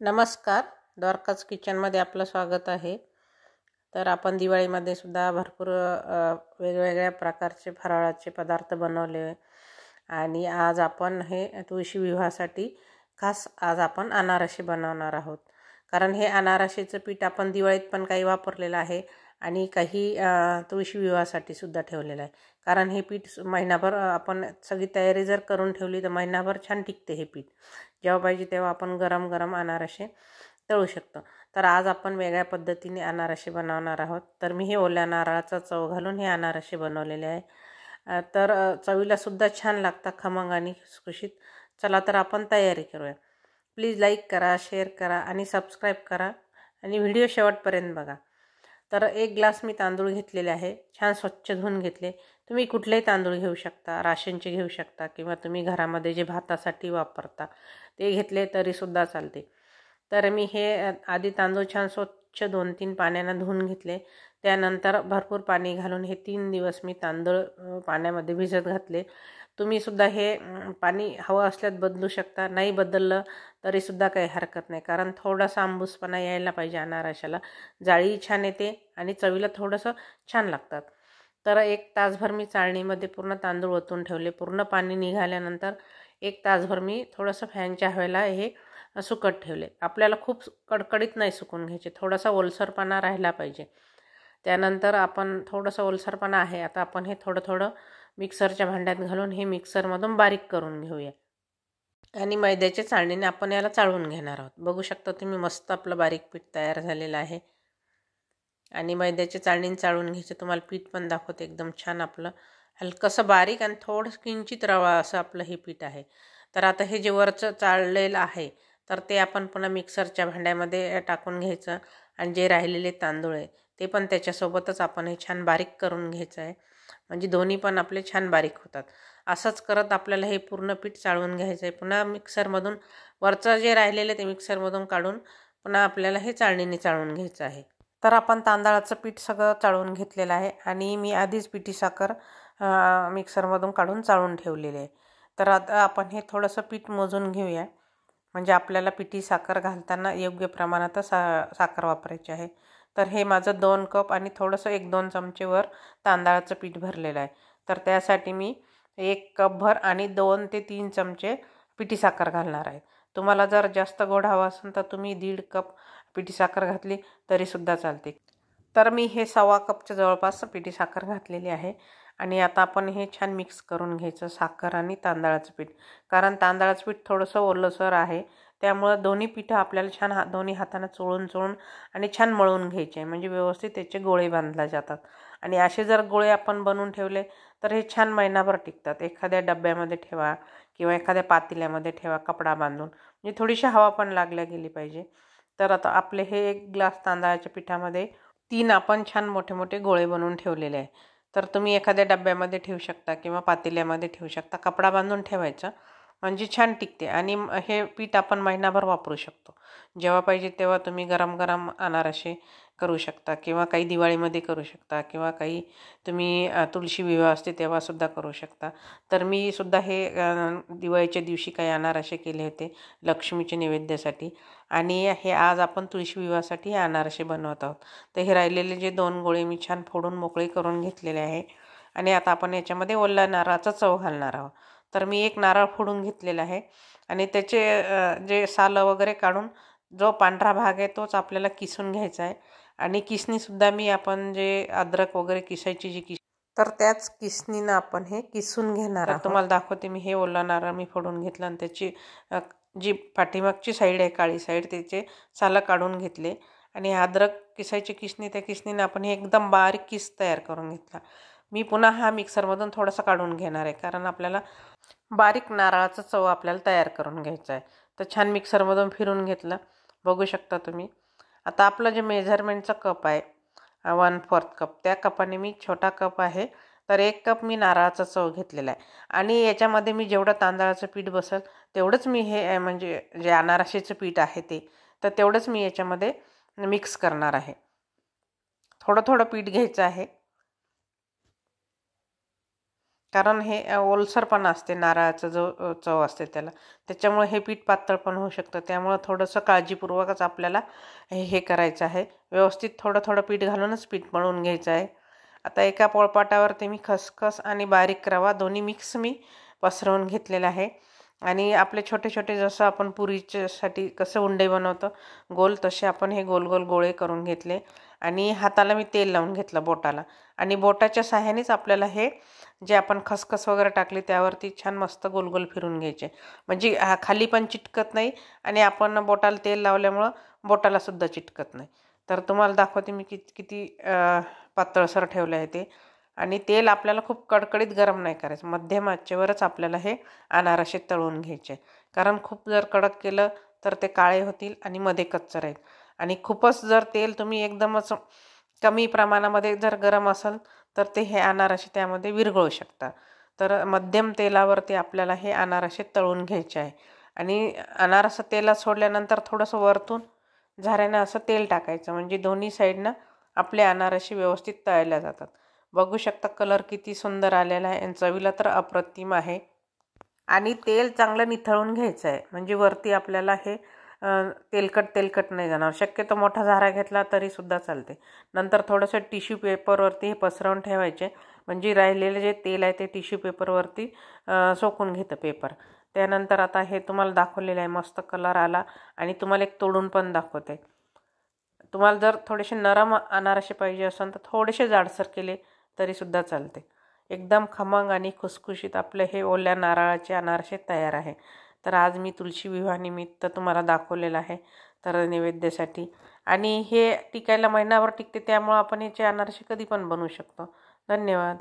नमस्कार, द्वारकाज किचनमध्ये आपलं स्वागत आहे। तर आपण दिवाळीमध्ये सुद्धा भरपूर वेगवेगळ्या प्रकारचे फराळाचे पदार्थ बनवले आणि आज आपण हे तुळशी विवाहासाठी खास आज आपण अनारसे बनवणार आहोत। कारण हे अनारसेचं पीठ आपण दिवाळीत पण काही वापरलेलं आहे आणि काही तुळशी विवाहासाठी सुद्धा ठेवलेलं आहे। कारण हे पीठ महिनाभर आपण सगळी तयारी जर करून ठेवली तर महिनाभर छान टिकते हे पीठ। जेव्हा पाहिजे तेव्हा आपण गरम गरम अनारसे तळू शकतो। तर आज आपण वेगळ्या पद्धतीने अनारसे बनवणार आहोत। तर मी हे ओल्या नारळाचा चव घालून हे अनारसे बनवलेले आहे। तर चवीला सुद्धा छान लागतात, खमंग आणि खुसखुशीत। चला तर आपण तयारी करूया। प्लीज लाईक करा, शेअर करा आणि सबस्क्राईब करा आणि व्हिडिओ शेवटपर्यंत बघा। तर 1 ग्लास मी तांदूळ घेतलेले आहे, छान स्वच्छ धुवून घेतले। तुम्ही कुठलेही तांदूळ घेऊ शकता, राशनचे घेऊ शकता किंवा तुम्ही घरामध्ये जे भातासाठी वापरता ते घेतले तरी सुद्धा चालते। तर मी हे आधी तांदूळ छान स्वच्छ 2-3 पाण्याने धुवून घेतले। त्यानंतर भरपूर पाणी घालून हे 3 दिवस मी तांदूळ पाण्यामध्ये भिजत घातले। तुम्ही सुद्धा हे पाणी हवं असल्यास बदलू शकता, नाही बदललं तरी सुद्धा काही हरकत नाही। कारण थोडासा आंबूसपणा यायला पाहिजे अनारशाला, जाळी छान येते आणि चवीला थोडंसं छान लागतात। तर 1 तासभर मी चाळणीमध्ये पूर्ण तांदूळ ओतून ठेवले। पूर्ण पाणी निघाल्यानंतर 1 तासभर मी थोडंसं फॅनच्या हवेला हे सुकत ठेवले। आपल्याला खूप कडकडीत नाही सुकून घ्यायचे, थोडासा ओलसरपणा राहिला पाहिजे। त्यानंतर आपण थोडंसं ओलसरपणा आहे, आता आपण हे थोडं थोडं मिक्सरच्या भांड्यात घालून हे मिक्सरमधून बारीक करून घेऊया आणि मैद्याच्या चाळणीने आपण याला चाळून घेणार आहोत। बघू शकता तुम्ही, मस्त आपलं बारीक पीठ तयार झालेलं आहे आणि मैद्याच्या चाळणीने चाळून घ्यायचं। तुम्हाला पीठ पण दाखवते, एकदम छान आपलं हलकंसं बारीक आणि थोडं किंचित रवा असं आपलं हे पीठ आहे। तर आता हे जे वरचं चाळलेलं आहे तर ते आपण पुन्हा मिक्सरच्या भांड्यामध्ये टाकून घ्यायचं आणि जे राहिलेले तांदूळ आहे ते पण त्याच्यासोबतच आपण हे छान बारीक करून घ्यायचं आहे, म्हणजे दोन्ही पण आपले छान बारीक होतात। असंच करत आपल्याला हे पूर्ण पीठ चाळून घ्यायचं आहे। पुन्हा मिक्सरमधून वरचं जे राहिलेलं ते मिक्सरमधून काढून पुन्हा आपल्याला हे चाळणीने चाळून घ्यायचं आहे। तर आपण तांदळाचं पीठ सगळं चाळून घेतलेलं आहे आणि मी आधीच पिठी साखर मिक्सरमधून काढून चाळून ठेवलेले आहे। तर आता आपण हे थोडंसं पीठ मोजून घेऊया, म्हणजे आपल्याला पिठी साखर घालताना योग्य प्रमाणात साखर वापरायची आहे। तर हे माझं 2 कप आणि थोडंसं 1-2 चमचेवर तांदळाचं पीठ भरलेलं आहे। तर त्यासाठी मी 1 कपभर आणि 2 ते 3 चमचे पिठी साखर घालणार आहे। तुम्हाला जर जास्त गोड हवा असेल तर तुम्ही 1.5 कप पिठी साखर घातली तरी सुद्धा चालते। तर मी हे 1.25 कपच्या जवळपास पिठी साखर घातलेली आहे आणि आता आपण हे छान मिक्स करून घ्यायचं, साखर आणि तांदळाचं पीठ। कारण तांदळाचं पीठ थोडंसं ओलसर आहे, त्यामुळे दोन्ही पिठं आपल्याला छान दोन्ही हाताने चोळून चोळून आणि छान मळून घ्यायचे, म्हणजे व्यवस्थित त्याचे गोळे बांधले जातात। आणि असे जर गोळे आपण बनवून ठेवले तर हे छान महिनाभर टिकतात। एखाद्या डब्यामध्ये ठेवा किंवा एखाद्या पातेल्यामध्ये ठेवा कपडा बांधून, म्हणजे थोडीशी हवा पण लागल्या गेली पाहिजे। तर आता आपले हे 1 ग्लास तांदळाच्या पिठामध्ये 3 आपण छान मोठे मोठे गोळे बनवून ठेवलेले आहे। तर तुम्ही एखाद्या डब्यामध्ये ठेवू शकता किंवा पातेल्यामध्ये ठेवू शकता, कपडा बांधून ठेवायचं म्हणजे छान टिकते आणि हे पीठ आपण महिनाभर वापरू शकतो। जेव्हा पाहिजे तेव्हा तुम्ही गरम गरम अनारसे करू शकता किंवा काही दिवाळीमध्ये करू शकता किंवा काही तुम्ही तुळशी विवाह असते तेव्हा सुद्धा करू शकता। तर मी सुद्धा हे दिवाळीच्या दिवशी काही अनारसे केले होते लक्ष्मीच्या नैवेद्यासाठी आणि हे आज आपण तुळशी विवाहासाठी हे अनारसे बनवत आहोत। तर हे राहिलेले जे 2 गोळे मी छान फोडून मोकळे करून घेतलेले आहे आणि आता आपण याच्यामध्ये ओल्या नारळाचा चव घालणार आहोत। तर मी 1 नारळ फोडून घेतलेला आहे आणि त्याचे जे सालं वगैरे काढून जो पांढरा भाग आहे तोच आपल्याला किसून घ्यायचा आहे आणि किसणीसुद्धा मी आपण जे अद्रक वगैरे किसायची जी तर त्याच किसणीनं आपण हे किसून घेणार आहोत। तुम्हाला दाखवते, मी हे ओला नारळ मी फोडून घेतलं आणि त्याची जी पाठीमागची साईड आहे काळी साईड त्याचे सालं काढून घेतले आणि अद्रक किसायची किसणी, त्या किसणीने आपण हे एकदम बारीक किस तयार करून घेतला। मी पुन्हा हा मिक्सरमधून थोडासा काढून घेणार आहे, कारण आपल्याला बारीक नारळाचा चव आपल्याला तयार करून घ्यायचा आहे। तर छान मिक्सरमधून फिरून घेतलं, बघू शकता तुम्ही। आता आपलं जे मेजरमेंटचा कप आहे 1/4 कप, त्या कपाने मी छोटा कप आहे तर 1 कप मी नारळाचा चव घेतलेला आहे आणि याच्यामध्ये मी जेवढं तांदळाचं पीठ बसेल तेवढंच मी हे म्हणजे जे अनारसेचं पीठ आहे ते तर तेवढंच मी याच्यामध्ये मिक्स करणार आहे। थोडं थोडं पीठ घ्यायचं आहे कारण हे ओलसरपणा असते नारळाचं जो चव असते त्याला, त्याच्यामुळे हे पीठ पातळ पण होऊ शकतं. त्यामुळं थोडंसं काळजीपूर्वकच आपल्याला हे करायचं आहे. व्यवस्थित थोडं थोडं पीठ घालूनच पीठ मळून घ्यायचं आहे. आता एका पोळपाटावरती मी खसखस आणि बारीक रवा दोन्ही मिक्स मी पसरवून घेतलेलं आहे. आणि आपले छोटे छोटे जसं आपण पुरीच्यासाठी कसं उंडे बनवतो गोल, तसे आपण हे गोल गोल गोळे करून घेतले. आणि हाताला मी तेल लावून घेतलं बोटाला. आणि बोटाच्या साहाय्यानेच आपल्याला हे जे आपण खसखस वगैरे टाकली त्यावरती छान मस्त गोल गोल फिरून घ्यायचे. म्हणजे खाली पण चिटकत नाही आणि आपण बोटाला तेल लावल्यामुळं बोटालासुद्धा चिटकत नाही. तर तुम्हाला दाखवते मी किती पातळसर ठेवलं आहे ते. आणि तेल आपल्याला खूप कडकडीत गरम नाही करायचं, मध्यम आचेवरच आपल्याला हे अनारसे तळून घ्यायचे. कारण खूप जर कडक केलं तर ते काळे होतील आणि मध्ये कच्चं राहील. आणि खूपच जर तेल तुम्ही एकदमच कमी प्रमाणामध्ये जर गरम असेल तर ते हे अनारसे त्यामध्ये विरघळू शकतात. तर मध्यम तेलावरती आपल्याला हे अनारसे तळून घ्यायचे आहे. आणि अनारसं तेलात सोडल्यानंतर थोडंसं वरतून झाऱ्यानं असं तेल टाकायचं, म्हणजे दोन्ही साईडनं आपले अनारसे व्यवस्थित तळल्या जातात. बघू शकता कलर किती सुंदर आलेला आहे आणि चवीला तर अप्रतिम आहे. आणि तेल चांगलं निथळून घ्यायचं आहे, म्हणजे वरती आपल्याला हे तेलकट तेलकट नाही जाणार. शक्यतो मोठा झारा घेतला तरीसुद्धा चालते. नंतर थोडंसं टिश्यू पेपरवरती हे पसरवून ठेवायचे, म्हणजे राहिलेले जे तेल आहे ते टिश्यू पेपरवरती सोकून घेतं पेपर. त्यानंतर आता हे तुम्हाला दाखवलेलं आहे, मस्त कलर आला. आणि तुम्हाला एक तोडून पण दाखवते. तुम्हाला जर थोडेसे नरम अनारसे पाहिजे असेल तर थोडेसे जाडसर केले तरीसुद्धा चालते. एकदम खमंग आणि खुसखुशीत आपले हे ओल्या नारळाचे अनारसे तयार आहे. तर आज मी तुळशी विवाहानिमित्त तुम्हाला दाखवलेलं आहे तर नैवेद्यासाठी. आणि हे टिकायला महिनाभर टिकते, त्यामुळं आपण याचे अनारसे कधी पण बनवू शकतो. धन्यवाद.